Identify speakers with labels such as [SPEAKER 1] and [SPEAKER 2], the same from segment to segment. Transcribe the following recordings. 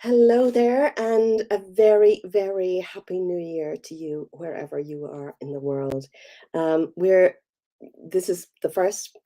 [SPEAKER 1] Hello there, and a very, very happy new year to you, wherever you are in the world. We're This is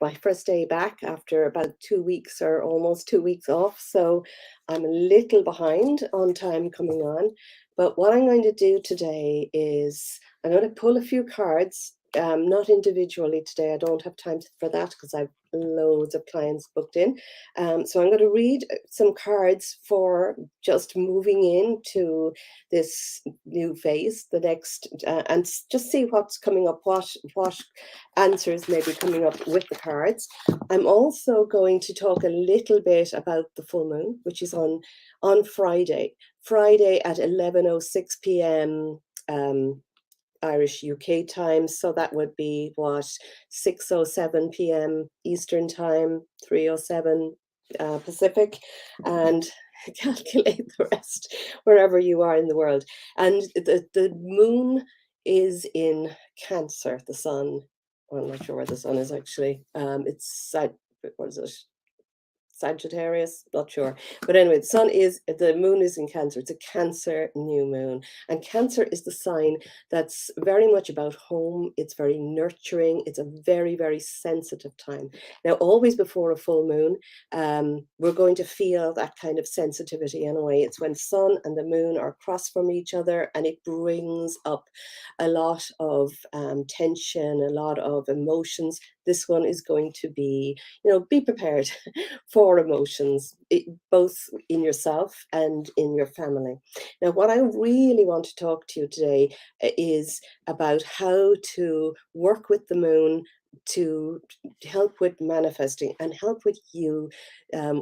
[SPEAKER 1] my first day back after about 2 weeks or almost 2 weeks off, so I'm a little behind on time coming on. But what I'm going to do today is I'm going to pull a few cards, not individually today. I don't have time for that because I've loads of clients booked in. So I'm going to read some cards for just moving into this new phase, the next, and just see what's coming up, what answers may be coming up with the cards. I'm also going to talk a little bit about the full moon, which is on Friday at 11:06 p.m. Irish UK time. So that would be what, 6:07 p.m. Eastern time, 3:07 Pacific, and calculate the rest wherever you are in the world. And the moon is in Cancer, the sun. Well, I'm not sure where the sun is actually. It's what is it? Sagittarius, not sure. But anyway, the moon is in Cancer. It's a Cancer new moon. And Cancer is the sign that's very much about home. It's very nurturing. It's a very, very sensitive time. Now, always before a full moon, we're going to feel that kind of sensitivity in a way. It's when sun and the moon are across from each other, and it brings up a lot of tension, a lot of emotions. This one is going to be, be prepared for emotions, both in yourself and in your family. Now, what I really want to talk to you today is about how to work with the moon to help with manifesting and help with you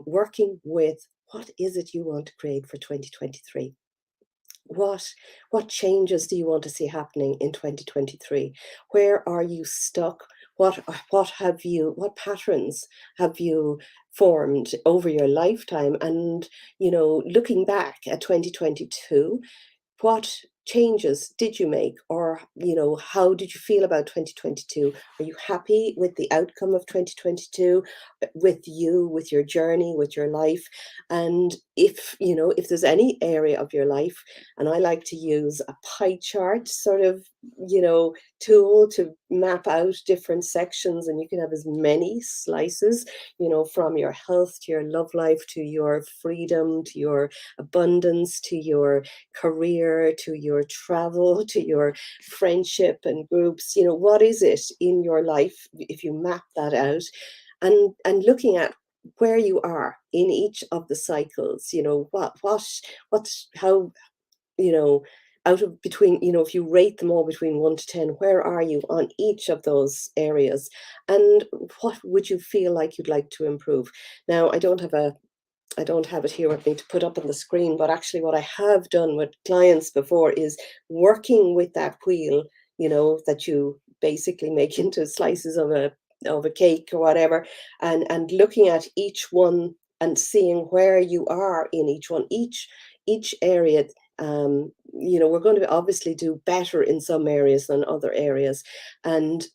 [SPEAKER 1] working with what is it you want to create for 2023. What changes do you want to see happening in 2023? Where are you stuck? What patterns have you formed over your lifetime? And looking back at 2022, what changes did you make, or how did you feel about 2022? Are you happy with the outcome of 2022, with your journey, with your life? And if there's any area of your life, and I like to use a pie chart sort of tool to map out different sections, and you can have as many slices, from your health to your love life to your freedom to your abundance to your career to your travel to your friendship and groups. What is it in your life, if you map that out, and looking at where you are in each of the cycles, what's how, you know out of between, if you rate them all between 1 to 10, where are you on each of those areas, and what would you feel like you'd like to improve? Now, I don't have it here with me to put up on the screen, but actually what I have done with clients before is working with that wheel, that you basically make into slices of a cake or whatever, and looking at each one and seeing where you are in each one, each area. We're going to obviously do better in some areas than other areas, and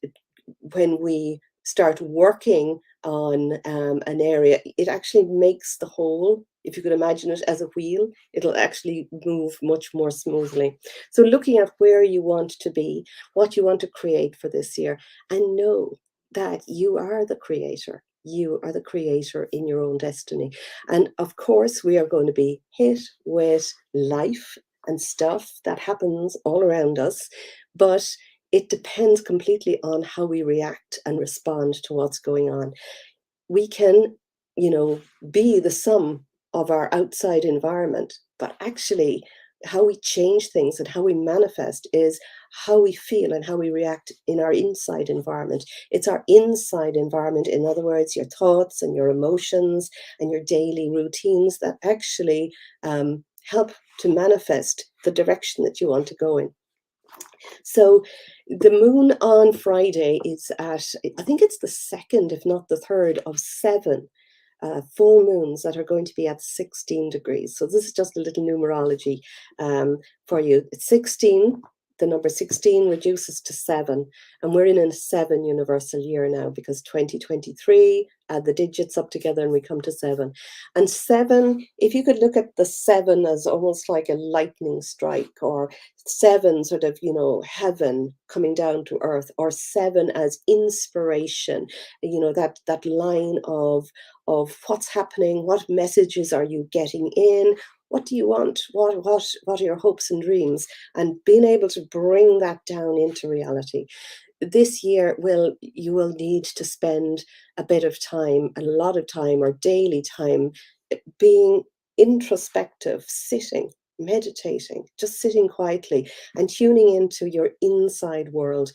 [SPEAKER 1] when we start working on an area, it actually makes the whole, if you could imagine it as a wheel, it'll actually move much more smoothly. So looking at where you want to be, what you want to create for this year, and know that you are the creator. You are the creator in your own destiny. And of course, we are going to be hit with life and stuff that happens all around us, but it depends completely on how we react and respond to what's going on. We can, be the sum of our outside environment, but actually, how we change things and how we manifest is how we feel and how we react in our inside environment. It's our inside environment, in other words, your thoughts and your emotions and your daily routines, that actually help to manifest the direction that you want to go in. So the moon on Friday is at, I think it's the second, if not the third, of seven full moons that are going to be at 16 degrees. So this is just a little numerology for you. It's 16 the number 16 reduces to 7, and we're in a 7 universal year now, because 2023, add the digits up together and we come to 7. And 7, if you could look at the 7 as almost like a lightning strike, or 7 sort of, you know, heaven coming down to earth, or 7 as inspiration, you know, that line of what's happening, what messages are you getting in, what do you want, what are your hopes and dreams, and being able to bring that down into reality. This year you will need to spend a bit of time, a lot of time, or daily time, being introspective, sitting, meditating, just sitting quietly and tuning into your inside world.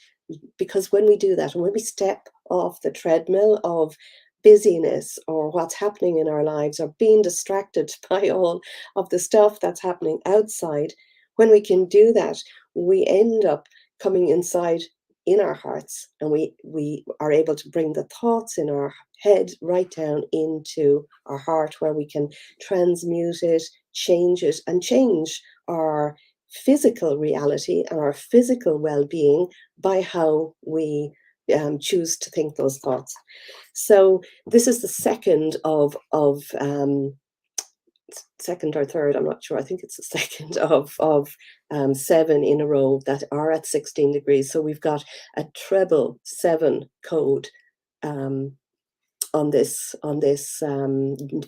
[SPEAKER 1] Because when we do that, and when we step off the treadmill of busyness or what's happening in our lives, or being distracted by all of the stuff that's happening outside, when we can do that, we end up coming inside in our hearts, and we are able to bring the thoughts in our head right down into our heart, where we can transmute it, and change our physical reality and our physical well-being by how we choose to think those thoughts. So this is the second of second or third, I'm not sure. I think it's the second of 7 in a row that are at 16 degrees. So we've got a treble 7 code on this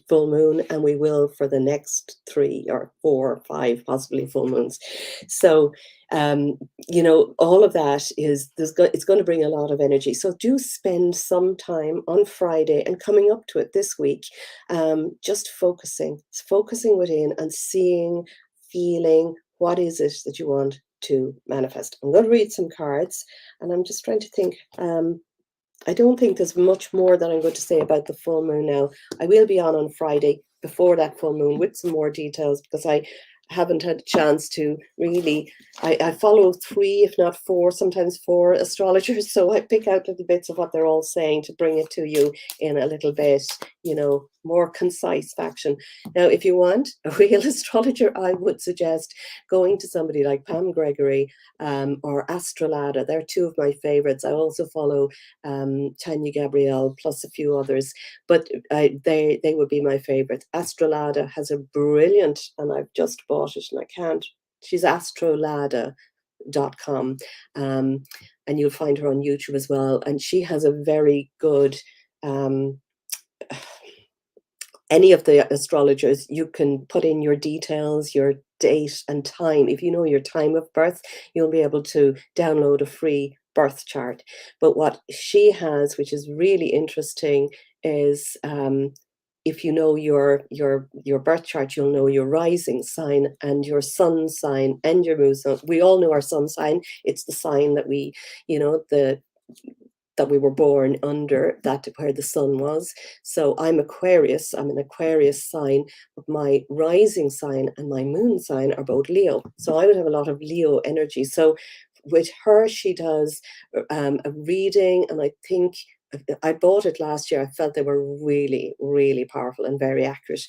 [SPEAKER 1] full moon, and we will for the next 3 or 4 or 5 possibly full moons. So you know, all of that is it's going to bring a lot of energy. So do spend some time on Friday and coming up to it this week, just focusing within and seeing, feeling, what is it that you want to manifest. I'm going to read some cards, and I'm just trying to think. I don't think there's much more that I'm going to say about the full moon now. I will be on Friday before that full moon with some more details, because I haven't had a chance to really, I follow 3, if not 4, sometimes 4 astrologers. So I pick out little bits of what they're all saying to bring it to you in a little bit, you know, more concise fashion. Now, if you want a real astrologer, I would suggest going to somebody like Pam Gregory or Astrolada. They're 2 of my favorites. I also follow Tanya Gabrielle, plus a few others, but they would be my favorite. Astrolada has a brilliant, and I've just bought it and I can't, she's astrolada.com, and you'll find her on YouTube as well, and she has a very good any of the astrologers, you can put in your details, your date and time. If you know your time of birth, you'll be able to download a free birth chart. But what she has, which is really interesting, is if you know your birth chart, you'll know your rising sign and your sun sign and your moon sign. We all know our sun sign. It's the sign that we, you know, that we were born under, that where the sun was. So I'm Aquarius, I'm an Aquarius sign, but my rising sign and my moon sign are both Leo. So I would have a lot of Leo energy. So with her, she does a reading, and I think I bought it last year. I felt they were really, really powerful and very accurate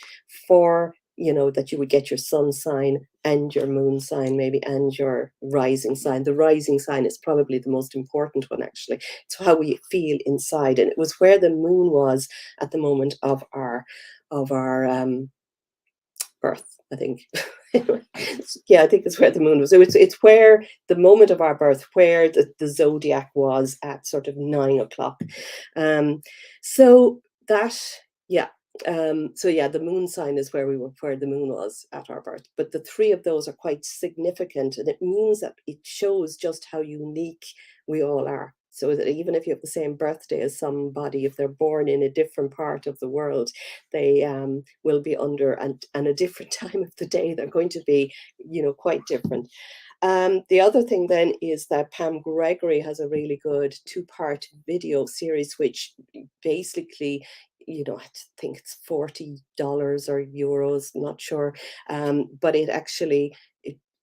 [SPEAKER 1] for, you know, that you would get your sun sign and your moon sign maybe, and your rising sign. The rising sign is probably the most important one, actually. It's how we feel inside, and it was where the moon was at the moment of our birth, I think. Yeah, I think it's where the moon was. So it's where the moment of our birth, where the zodiac was at sort of 9 o'clock. So that, yeah. So yeah, the moon sign is where where the moon was at our birth. But the 3 of those are quite significant, and it means that it shows just how unique we all are. So that even if you have the same birthday as somebody, if they're born in a different part of the world, they will be under and a different time of the day. They're going to be, you know, quite different. The other thing then is that Pam Gregory has a really good 2-part video series, which basically, you know, I think it's $40 or euros, not sure, but it actually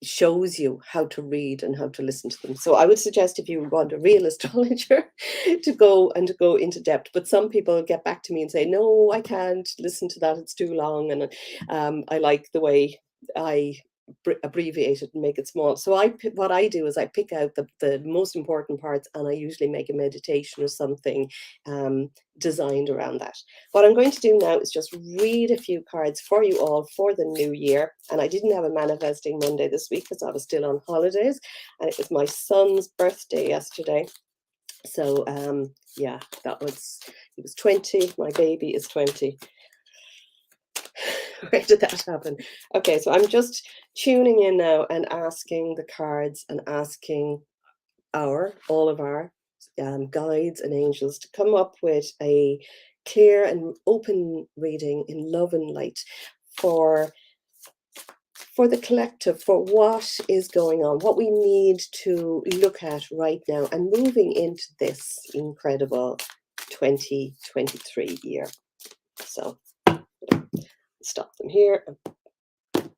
[SPEAKER 1] shows you how to read and how to listen to them. So I would suggest, if you want a real astrologer, to go into depth. But some people get back to me and say, no, I can't listen to that, it's too long. And I like the way I abbreviate it and make it small. So what I do is I pick out the most important parts, and I usually make a meditation or something designed around that. What I'm going to do now is just read a few cards for you all for the new year. And I didn't have a Manifesting Monday this week because I was still on holidays, and it was my son's birthday yesterday. So yeah, he was 20. My baby is 20. Where did that happen? Okay, so I'm just tuning in now and asking the cards and asking all of our guides and angels to come up with a clear and open reading in love and light for the collective, for what is going on, what we need to look at right now and moving into this incredible 2023 year. So stop them here. So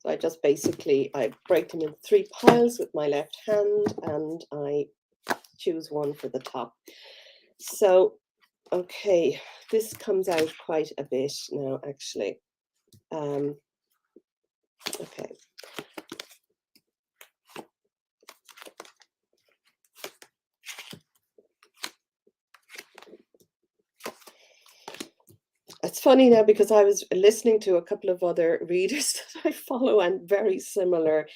[SPEAKER 1] I just basically, I break them into 3 piles with my left hand, and I choose one for the top. So, okay, this comes out quite a bit now, actually. Okay. It's funny now because I was listening to a couple of other readers that I follow, and very similar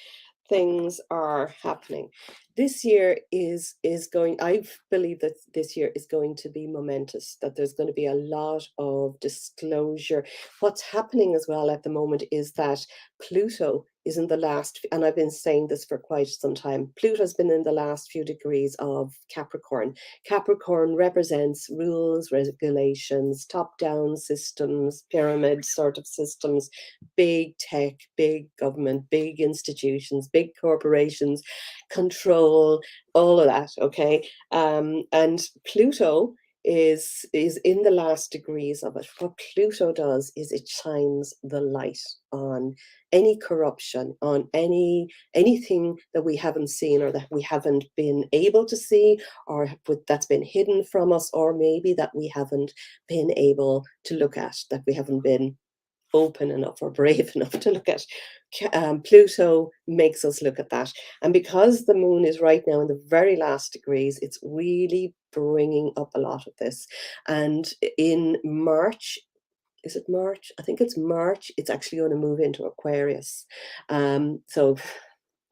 [SPEAKER 1] things are happening. This year is going, I believe that this year is going to be momentous, that there's going to be a lot of disclosure. What's happening as well at the moment is that Pluto is in the last, and I've been saying this for quite some time, Pluto's been in the last few degrees of Capricorn. Capricorn represents rules, regulations, top-down systems, pyramid sort of systems, big tech, big government, big institutions, big corporations, control, all of that, okay? And Pluto is in the last degrees of it. What Pluto does is it shines the light on any corruption, on anything that we haven't seen or that we haven't been able to see, or that's been hidden from us, or maybe that we haven't been able to look at, that we haven't been open enough or brave enough to look at. Pluto makes us look at that. And because the moon is right now in the very last degrees, it's really bringing up a lot of this. And in March, is it March? I think it's March. It's actually going to move into Aquarius. So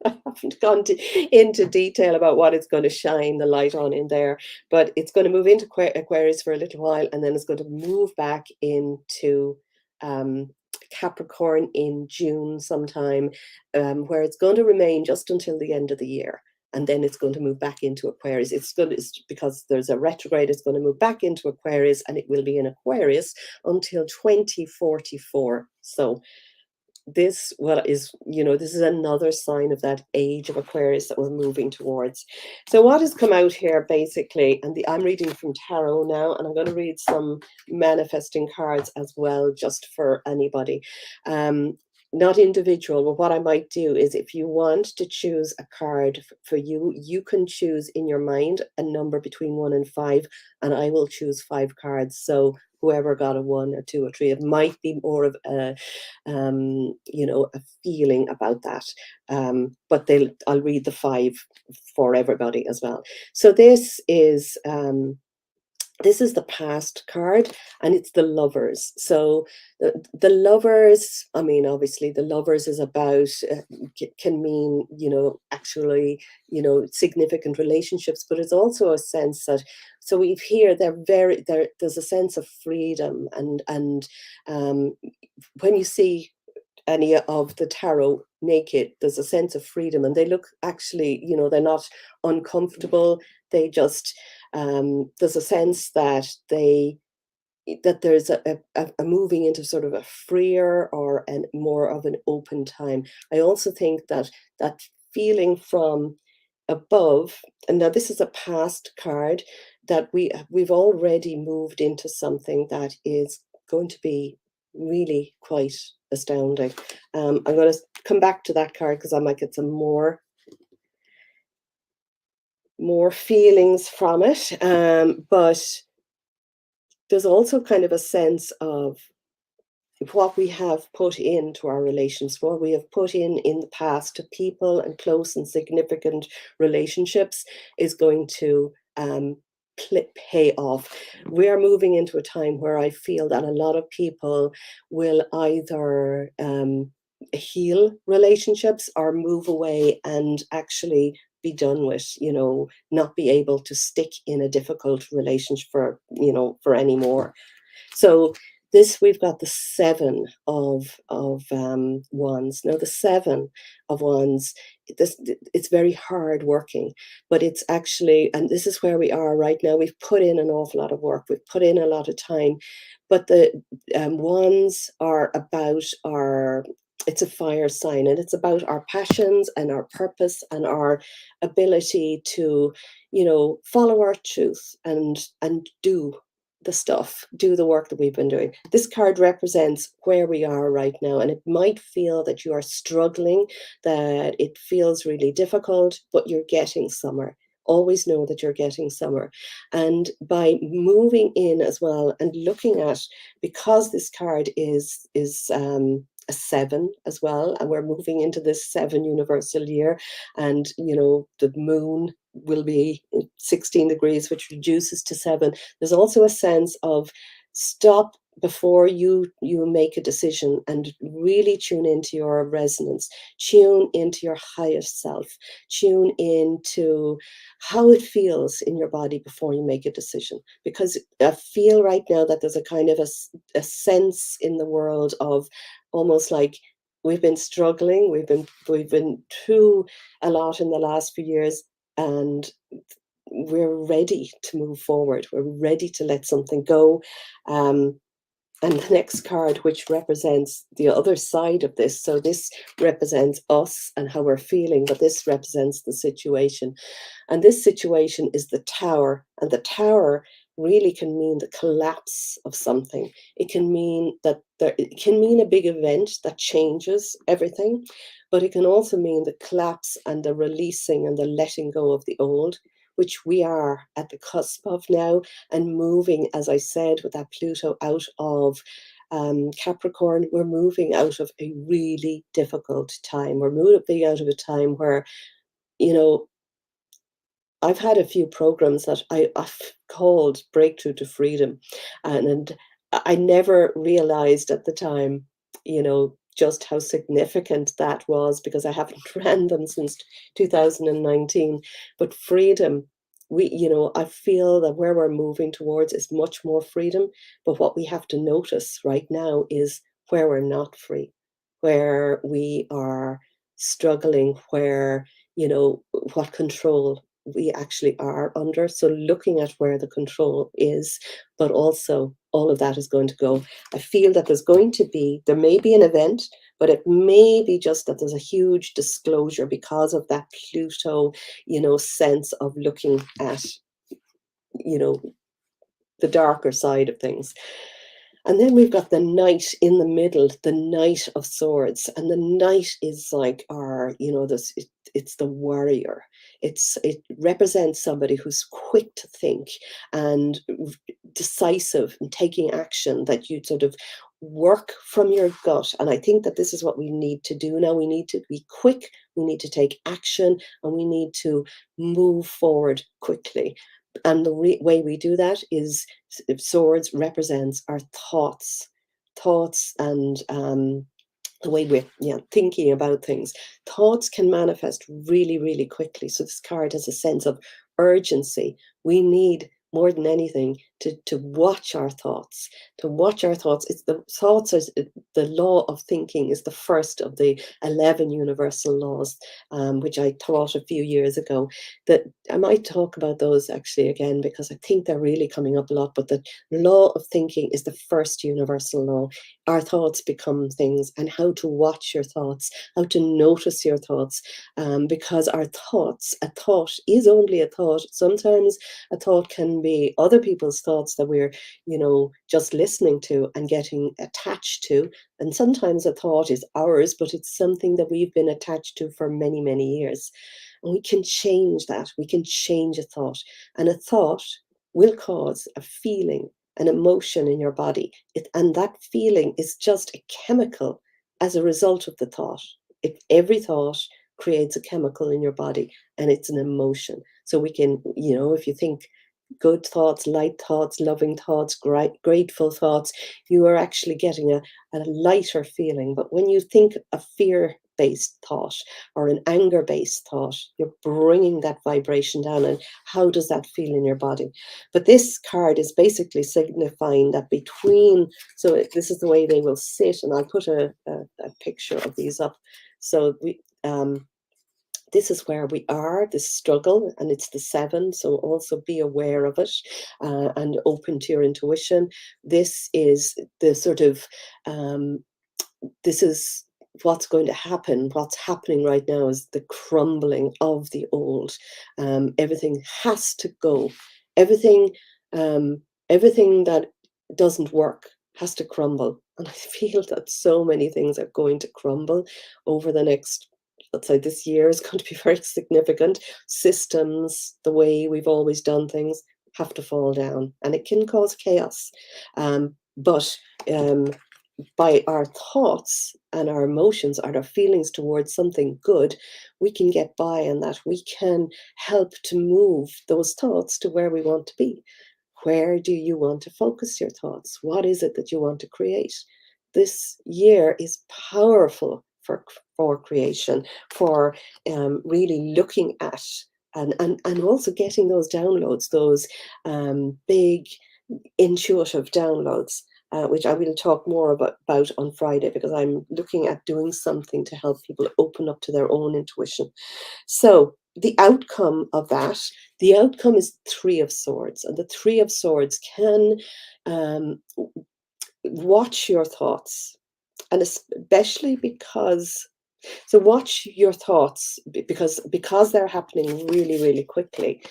[SPEAKER 1] I haven't gone into detail about what it's going to shine the light on in there, but it's going to move into Aquarius for a little while, and then it's going to move back into Capricorn in June sometime, where it's going to remain just until the end of the year. And then it's going to move back into Aquarius. It's because there's a retrograde, it's going to move back into Aquarius, and it will be in Aquarius until 2044. So this this is another sign of that age of Aquarius that we're moving towards. So what has come out here basically, and I'm reading from tarot now, and I'm going to read some manifesting cards as well, just for anybody, not individual. But what I might do is, if you want to choose a card for you, you can choose in your mind a number between 1 and 5, and I will choose 5 cards. So whoever got a 1 or 2 or 3, it might be more of a a feeling about that. But I'll read the 5 for everybody as well. So this is the past card, and it's the Lovers. So the Lovers, I mean, obviously the Lovers is about, can mean, actually, significant relationships, but it's also a sense that, so we've here, there's a sense of freedom, and when you see any of the tarot naked, there's a sense of freedom, and they look, actually, they're not uncomfortable. They just, there's a sense that there's a moving into sort of a freer or more of an open time. I also think that feeling from above, and now this is a past card, that we've already moved into something that is going to be really quite astounding. I'm going to come back to that card because I might get some more feelings from it, but there's also kind of a sense of what we have put into our relations, what we have put in the past to people and close and significant relationships is going to pay off. We are moving into a time where I feel that a lot of people will either heal relationships or move away and actually be done with, not be able to stick in a difficult relationship for anymore. So this, we've got the seven of wands. Now the seven of wands, it's very hard working, but it's actually, and this is where we are right now. We've put in an awful lot of work. We've put in a lot of time, but the wands are about our. It's a fire sign, and it's about our passions and our purpose and our ability to, follow our truth and do the stuff, do the work that we've been doing. This card represents where we are right now, and it might feel that you are struggling, that it feels really difficult, but you're getting somewhere. Always know that you're getting somewhere. And by moving in as well and looking at, because this card is a seven as well, and we're moving into this 7 universal year, and the moon will be 16 degrees, which reduces to 7. There's also a sense of stop before you make a decision and really tune into your resonance, tune into your highest self, tune into how it feels in your body before you make a decision. Because I feel right now that there's a kind of a sense in the world of almost like we've been struggling, we've been through a lot in the last few years, and we're ready to move forward. We're ready to let something go. And the next card, which represents the other side of this. So this represents us and how we're feeling, but this represents the situation. And this situation is the Tower. And the Tower really can mean the collapse of something. It can mean that it can mean a big event that changes everything, but it can also mean the collapse and the releasing and the letting go of the old, which we are at the cusp of now, and moving, as I said, with that Pluto out of Capricorn. We're moving out of a really difficult time. We're moving out of a time where, I've had a few programs that I've called Breakthrough to Freedom, and I never realized at the time, just how significant that was, because I haven't ran them since 2019. But freedom, I feel that where we're moving towards is much more freedom. But what we have to notice right now is where we're not free, where we are struggling, where, what control we actually are under. So looking at where the control is, but also all of that is going to go. I feel that there may be an event, but it may be just that there's a huge disclosure because of that Pluto, sense of looking at, the darker side of things. And then we've got the Knight in the middle, the Knight of Swords. And the Knight is like our, it's the warrior. It represents somebody who's quick to think and decisive and taking action, that you sort of work from your gut. And I think that this is what we need to do now. We need to be quick, we need to take action, and we need to move forward quickly. And the way we do that is, swords represents our thoughts and the way we're thinking about things. Thoughts can manifest really, really quickly. So this card has a sense of urgency. We need, more than anything, to watch our thoughts, It's the thoughts, the law of thinking is the first of the 11 universal laws, which I taught a few years ago. That I might talk about those actually again, because I think they're really coming up a lot. But the law of thinking is the first universal law. Our thoughts become things, and how to watch your thoughts, how to notice your thoughts, because a thought is only a thought. Sometimes a thought can be other people's thoughts that we're, just listening to and getting attached to. And sometimes a thought is ours, but it's something that we've been attached to for many, many years. And we can change that. We can change a thought. And a thought will cause a feeling. an emotion in your body. And that feeling is just a chemical as a result of the thought. Every thought creates a chemical in your body, and it's an emotion. So we can, if you think good thoughts, light thoughts, loving thoughts, grateful thoughts, you are actually getting a lighter feeling. But when you think a fear-based thought or an anger-based thought, you're bringing that vibration down. And how does that feel in your body? But this card is basically signifying that so this is the way they will sit, and I'll put a picture of these up. So this is where we are, this struggle, and it's the 7. So also be aware of it and open to your intuition. This is the sort of, this is what's going to happen. What's happening right now is the crumbling of the old. Everything has to go. Everything that doesn't work has to crumble. And I feel that so many things are going to crumble over the next, let's say this year is going to be very significant. Systems, the way we've always done things, have to fall down, and it can cause chaos. But by our thoughts and our emotions and our feelings towards something good, we can get by, and that we can help to move those thoughts to where we want to be. Where do you want to focus your thoughts? What is it that you want to create? This year is powerful for creation, for really looking at and also getting those downloads, those big intuitive downloads, which I will talk more about on Friday, because I'm looking at doing something to help people open up to their own intuition. So the outcome of that, the outcome is 3 of Swords, and the 3 of Swords can watch your thoughts, and especially because, so watch your thoughts because they're happening really, really quickly.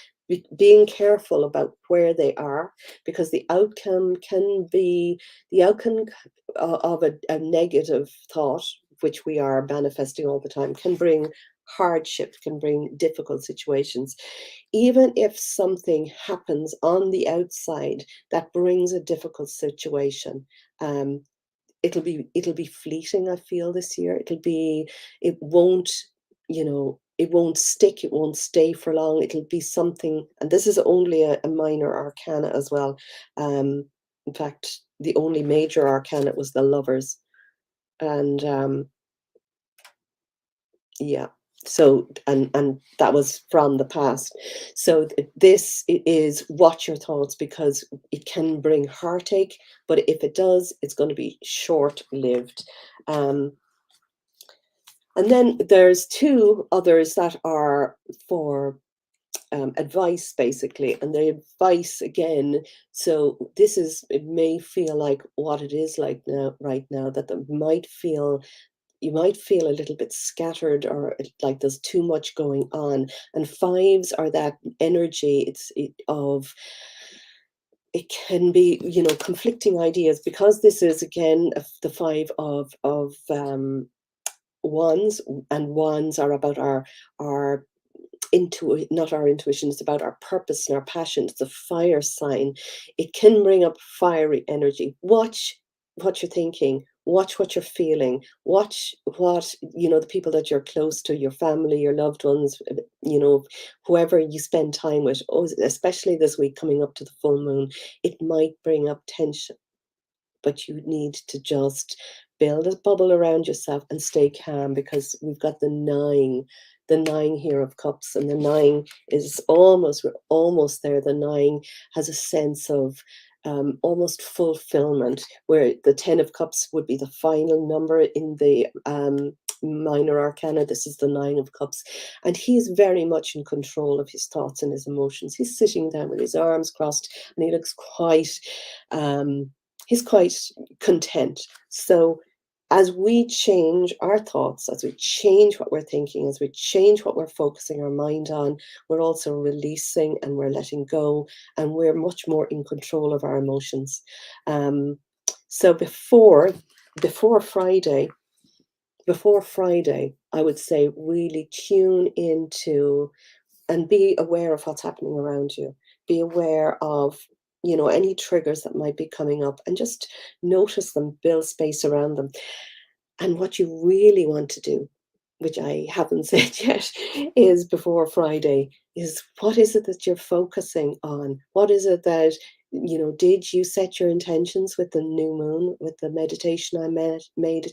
[SPEAKER 1] Being careful about where they are, because the outcome can be the outcome of a negative thought, which we are manifesting all the time, can bring hardship, can bring difficult situations. Even if something happens on the outside that brings a difficult situation, um, it'll be fleeting. I feel this year it won't, it won't stick, it won't stay for long. It'll be something, and this is only a minor arcana as well. In fact, the only major arcana was the Lovers, and yeah. So, and that was from the past. So this is watch your thoughts, because it can bring heartache, but if it does, it's going to be short-lived. And then there's 2 others that are for advice, basically, and the advice again. So this is, it may feel like what it is like now, right now, that you might feel a little bit scattered, or like there's too much going on. And 5s are that energy. It can be, conflicting ideas, because this is again the 5 of wands, and wands are about our not our intuition, it's about our purpose and our passion. It's a fire sign. It can bring up fiery energy. Watch what you're thinking, watch what you're feeling, watch what, the people that you're close to, your family, your loved ones, whoever you spend time with. Especially this week coming up to the full moon, it might bring up tension, but you need to just build a bubble around yourself and stay calm, because we've got the 9 here of cups, and the 9 is we're almost there. The 9 has a sense of almost fulfillment, where the 10 of cups would be the final number in the minor arcana. This is the 9 of cups, and he's very much in control of his thoughts and his emotions. He's sitting down with his arms crossed, and he looks he's quite content. So as we change our thoughts, as we change what we're thinking, as we change what we're focusing our mind on, we're also releasing, and we're letting go, and we're much more in control of our emotions. So before Friday, I would say really tune into and be aware of what's happening around you. Be aware of any triggers that might be coming up, and just notice them, build space around them. And what you really want to do, which I haven't said yet, is before Friday, is what is it that you're focusing on? What is it that, did you set your intentions with the new moon, with the meditation I made,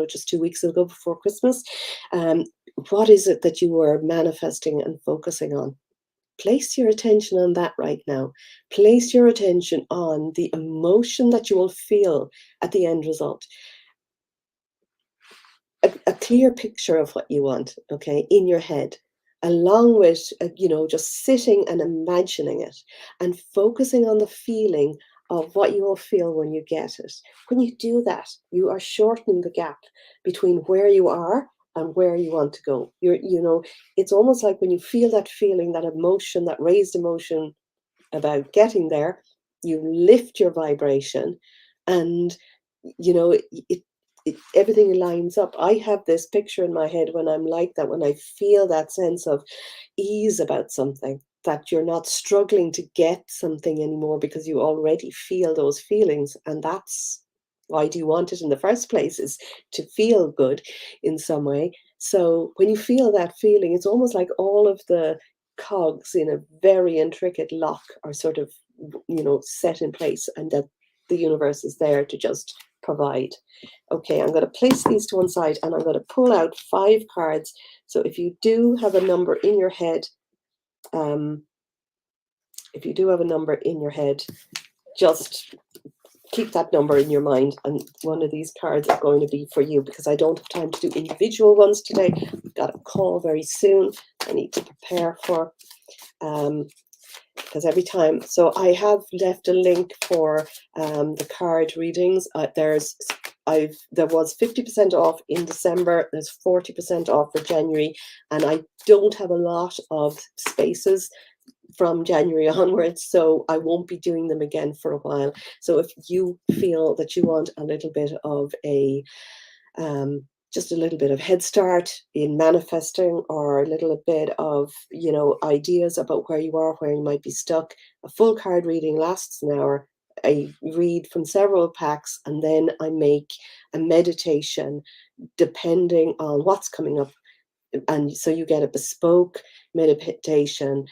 [SPEAKER 1] just 2 weeks ago before Christmas? What is it that you were manifesting and focusing on? Place your attention on that right now. Place your attention on the emotion that you will feel at the end result. A clear picture of what you want, okay, in your head, along with, just sitting and imagining it and focusing on the feeling of what you will feel when you get it. When you do that, you are shortening the gap between where you are and where you want to go. It's almost like when you feel that feeling, that emotion, that raised emotion about getting there, you lift your vibration, and everything lines up. I have this picture in my head when I'm like that, when I feel that sense of ease about something, that you're not struggling to get something anymore because you already feel those feelings. And that's why do you want it in the first place, is to feel good in some way. So when you feel that feeling, it's almost like all of the cogs in a very intricate lock are sort of, set in place, and that the universe is there to just provide. Okay, I'm going to place these to one side, and I'm going to pull out 5 cards. So if you do have a number in your head, just keep that number in your mind, and one of these cards are going to be for you, because I don't have time to do individual ones today. I've got a call very soon I need to prepare for, because every time, so I have left a link for the card readings. There was 50% off in December, there's 40% off for January, and I don't have a lot of spaces from January onwards, so I won't be doing them again for a while. So if you feel that you want a little bit of a just a little bit of head start in manifesting, or a little bit of ideas about where you are, where you might be stuck, a full card reading lasts an hour. I read from several packs, and then I make a meditation depending on what's coming up. And so you get a bespoke meditation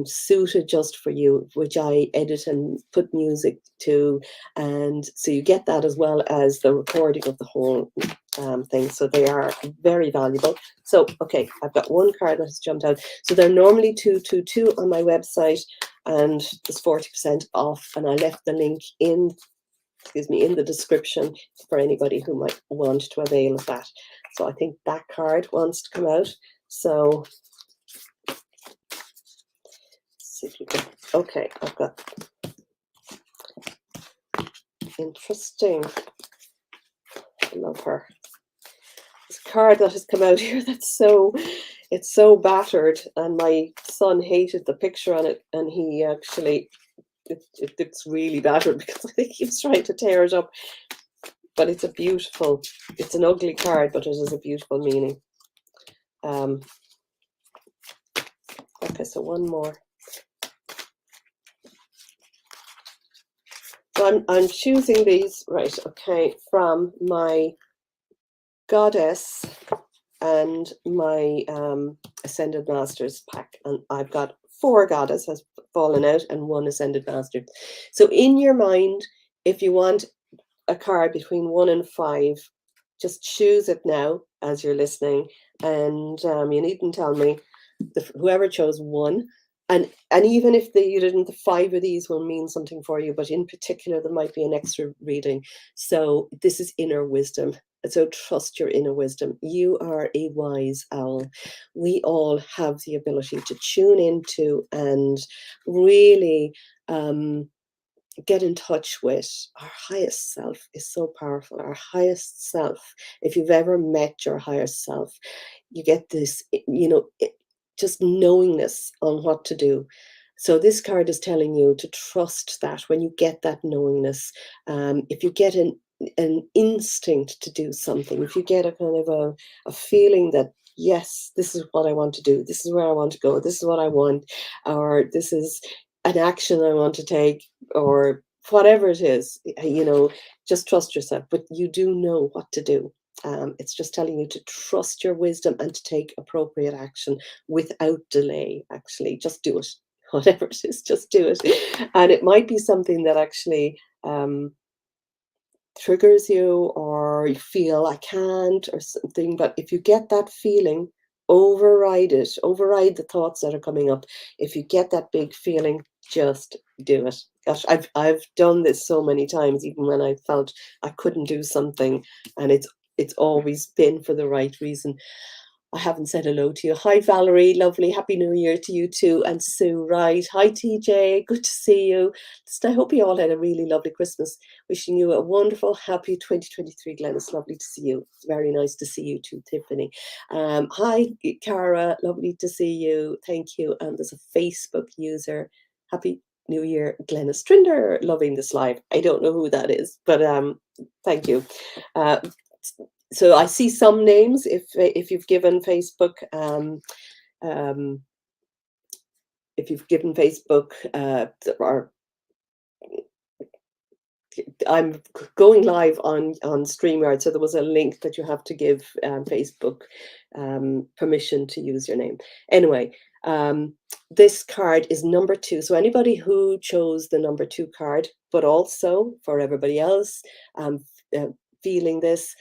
[SPEAKER 1] suited just for you, which I edit and put music to, and so you get that as well as the recording of the whole thing. So they are very valuable. So okay, I've got one card that has jumped out. So they're normally 222 on my website, and there's 40% off, and I left the link in the description for anybody who might want to avail of that. So I think that card wants to come out. So see if you can. Okay, I've got interesting. I love her. This card that has come out here, it's so battered, and my son hated the picture on it, and he actually it looks really battered because I think he was trying to tear it up. But it's an ugly card, but it is a beautiful meaning. Okay, so one more. So I'm choosing these, right, okay, from my Goddess and my Ascended Masters pack. And I've got 4 Goddess has fallen out and 1 Ascended Master. So in your mind, if you want a card between 1 and 5, just choose it now as you're listening, and you needn't tell me. Whoever chose 1, and even if you didn't, the 5 of these will mean something for you, but in particular there might be an extra reading. So this is inner wisdom. So trust your inner wisdom. You are a wise owl. We all have the ability to tune into and really get in touch with our highest self. Is so powerful. Our highest self. If you've ever met your higher self, you get this, just knowingness on what to do. So this card is telling you to trust that when you get that knowingness, if you get an instinct to do something, if you get a kind of a feeling that, yes, this is what I want to do, this is where I want to go, this is what I want, or this is, an action I want to take, or whatever it is, just trust yourself. But you do know what to do. It's just telling you to trust your wisdom and to take appropriate action without delay. Actually, just do it. Whatever it is, just do it. And it might be something that actually triggers you, or you feel I can't or something. But if you get that feeling, override it, override the thoughts that are coming up. If you get that big feeling, just do it. Gosh, I've done this so many times, even when I felt I couldn't do something, and it's always been for the right reason. I haven't said hello to you. Hi, Valerie. Lovely. Happy New Year to you too. And Sue Wright. Hi, TJ. Good to see you. I hope you all had a really lovely Christmas. Wishing you a wonderful, happy 2023, Glenys. Lovely to see you. It's very nice to see you too, Tiffany. Hi, Cara. Lovely to see you. Thank you. And there's a Facebook user. Happy New Year, Glenys Trinder. Loving this live. I don't know who that is, but thank you. So I see some names. If you've given Facebook, if you've given Facebook, or I'm going live on StreamYard, so there was a link that you have to give Facebook permission to use your name. Anyway, this card is number 2. So anybody who chose the number 2 card, but also for everybody else feeling this.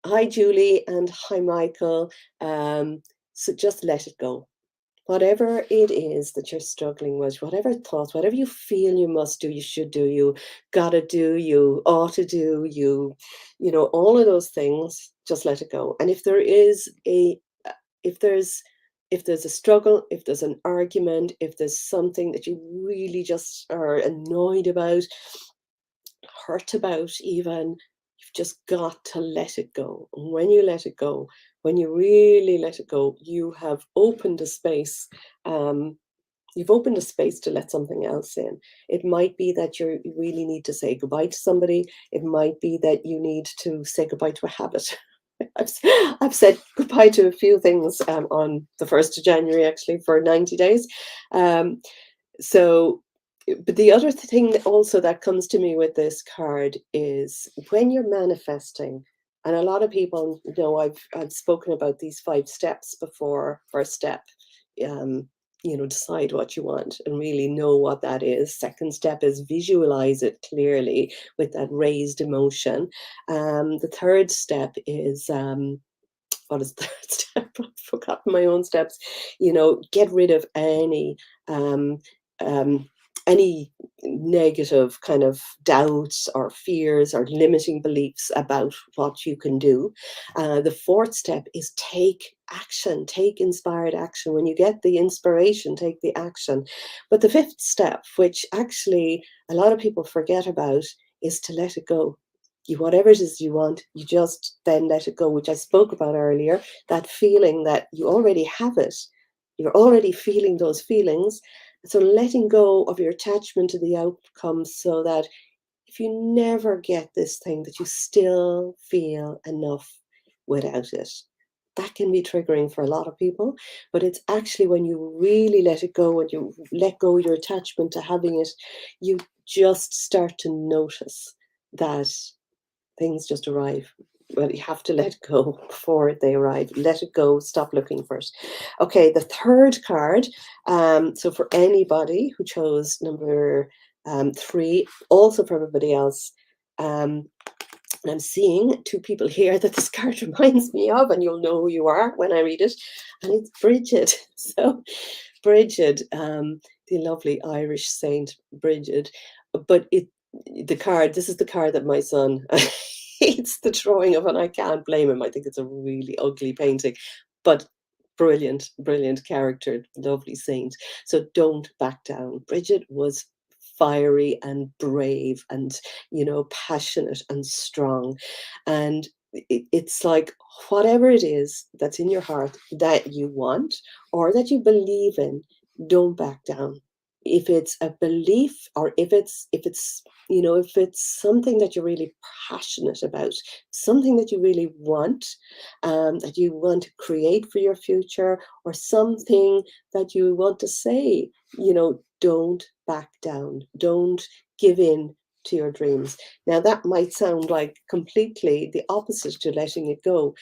[SPEAKER 1] Hi, Julie, and hi, Michael. So just let it go. Whatever it is that you're struggling with, whatever thoughts, whatever you feel you must do, you should do, you gotta do, you ought to do, all of those things, just let it go. And if there's a struggle, if there's an argument, if there's something that you really just are annoyed about, hurt about even, you've just got to let it go. And when you let it go, when you really let it go, you have opened a space. You've opened a space to let something else in. It might be that you really need to say goodbye to somebody. It might be that you need to say goodbye to a habit. I've said goodbye to a few things on the 1st of January, actually, for 90 days. But the other thing also that comes to me with this card is when you're manifesting, and a lot of people know I've spoken about these 5 steps before. First step, decide what you want and really know what that is. Second step is visualize it clearly with that raised emotion. The third step is what is the third step? I've forgotten my own steps. Get rid of any negative kind of doubts or fears or limiting beliefs about what you can do. The fourth step is take action, take inspired action. When you get the inspiration, take the action. But the fifth step, which actually a lot of people forget about, is to let it go. Whatever it is you want, you just then let it go, which I spoke about earlier, that feeling that you already have it. You're already feeling those feelings. So letting go of your attachment to the outcome, so that if you never get this thing, that you still feel enough without it. That can be triggering for a lot of people, but it's actually when you really let it go, when you let go your attachment to having it, you just start to notice that things just arrive. Well, you have to let it go before they arrive. Let it go. Stop looking for it. Okay, the third card. So for anybody who chose number 3, also for everybody else, and I'm seeing 2 people here that this card reminds me of, and you'll know who you are when I read it. And it's Bridget. So Bridget, the lovely Irish saint Bridget. But this is the card that my son hates the drawing of, and I can't blame him. I think it's a really ugly painting, but brilliant, brilliant character, lovely saint. So don't back down. Bridget was fiery and brave and, passionate and strong. And it's like, whatever it is that's in your heart that you want or that you believe in, don't back down. If it's a belief, or if it's something that you're really passionate about, something that you really want, that you want to create for your future, or something that you want to say, don't back down. Don't give in to your dreams. Now, that might sound like completely the opposite to letting it go.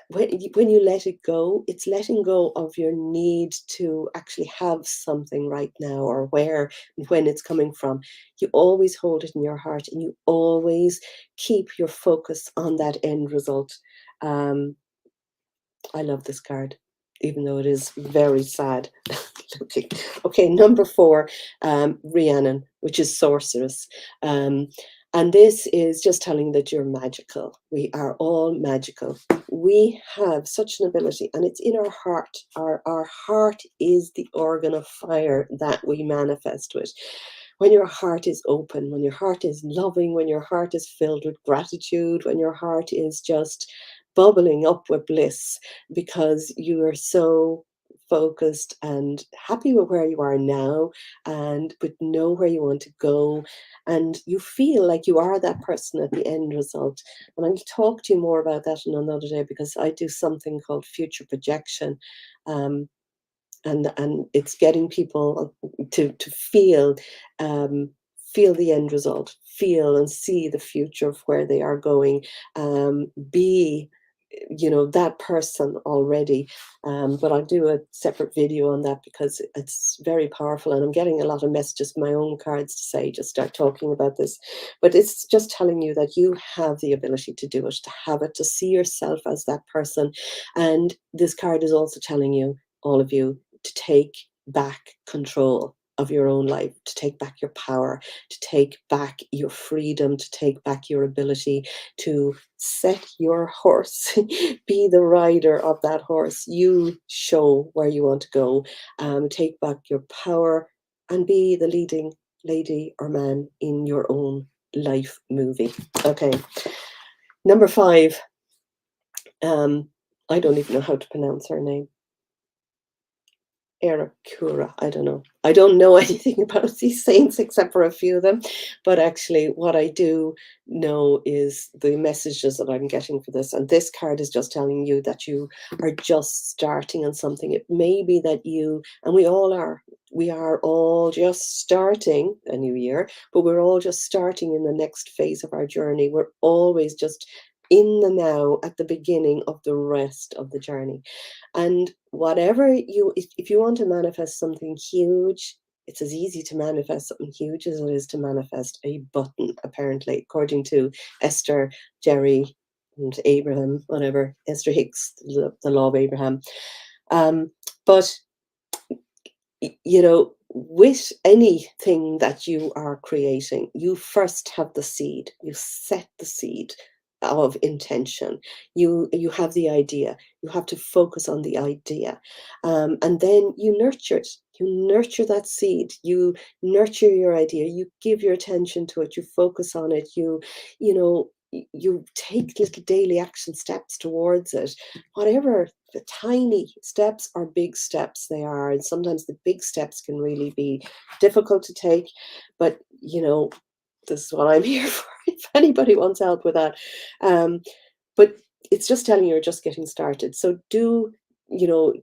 [SPEAKER 1] When you let it go, it's letting go of your need to actually have something right now, or where and when it's coming from. You always hold it in your heart, and you always keep your focus on that end result. Um, I love this card, even though it is very sad looking. Okay, number 4, Rhiannon, which is sorceress. Um, and this is just telling that you're magical. We are all magical. We have such an ability, and it's in our heart. Our heart is the organ of fire that we manifest with. When your heart is open, when your heart is loving, when your heart is filled with gratitude, when your heart is just bubbling up with bliss, because you are so focused and happy with where you are now, and but know where you want to go, and you feel like you are that person at the end result. And I'll talk to you more about that on another day, because I do something called future projection. um, and it's getting people to um, feel the end result, feel and see the future of where they are going, be that person already. But I'll do a separate video on that, because it's very powerful, and I'm getting a lot of messages from my own cards to say just start talking about this. But it's just telling you that you have the ability to do it, to have it, to see yourself as that person. And this card is also telling you, all of you, to take back control of your own life, to take back your power, to take back your freedom, to take back your ability to set your horse, be the rider of that horse. You show where you want to go, take back your power, and be the leading lady or man in your own life movie. Okay, number 5. I don't even know how to pronounce her name. Arakura, I don't know. I don't know anything about these saints except for a few of them. But actually, what I do know is the messages that I'm getting for this. And this card is just telling you that you are just starting on something. It may be that you, and we are all just starting a new year, but we're all just starting in the next phase of our journey. We're always just in the now, at the beginning of the rest of the journey. And whatever if you want to manifest something huge, it's as easy to manifest something huge as it is to manifest a button, apparently, according to Esther, Jerry, and Abraham, whatever, Esther Hicks, the Law of Abraham. But with anything that you are creating, you first have the seed. You set the seed of intention. You have the idea. You have to focus on the idea, and then you nurture it. You nurture that seed. You nurture your idea. You give your attention to it. You focus on it. You take little daily action steps towards it, whatever the tiny steps or big steps they are. And sometimes the big steps can really be difficult to take, but this is what I'm here for, if anybody wants help with that. But it's just telling you you're just getting started. So you will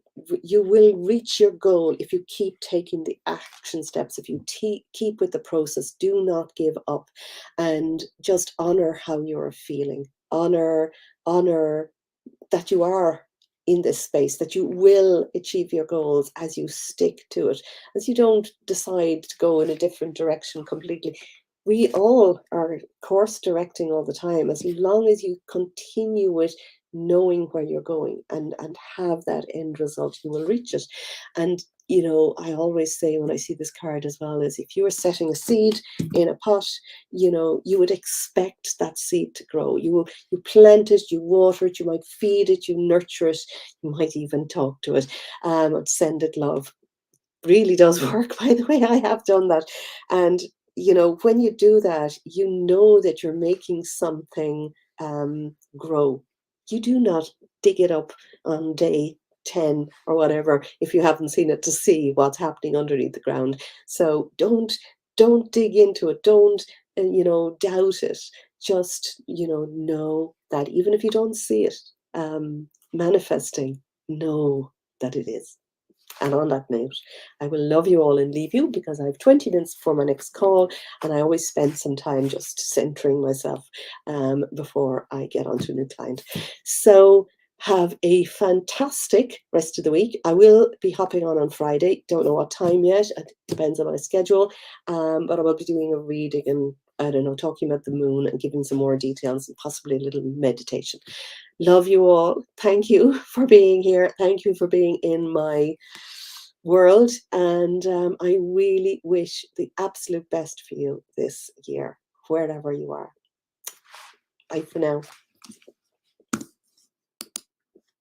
[SPEAKER 1] reach your goal if you keep taking the action steps, if you keep with the process. Do not give up, and just honor how you're feeling. Honor that you are in this space, that you will achieve your goals as you stick to it, as you don't decide to go in a different direction completely. We all are course directing all the time. As long as you continue with knowing where you're going and have that end result, you will reach it. And I always say, when I see this card as well, is if you are setting a seed in a pot, you would expect that seed to grow. You plant it, you water it, you might feed it, you nurture it, you might even talk to it, and send it love. Really does work, by the way. I have done that. And when you do that, you know that you're making something grow. You do not dig it up on day 10 or whatever if you haven't seen it, to see what's happening underneath the ground. So don't dig into it. Don't doubt it. Just know that even if you don't see it manifesting, know that it is. And on that note, I will love you all and leave you because I have 20 minutes before my next call, and I always spend some time just centering myself before I get onto a new client. So have a fantastic rest of the week. I will be hopping on Friday. Don't know what time yet. It depends on my schedule, but I will be doing a reading and, I don't know, talking about the moon and giving some more details and possibly a little meditation. Love you all. Thank you for being here. Thank you for being in my world. And I really wish the absolute best for you this year, wherever you are. Bye for now.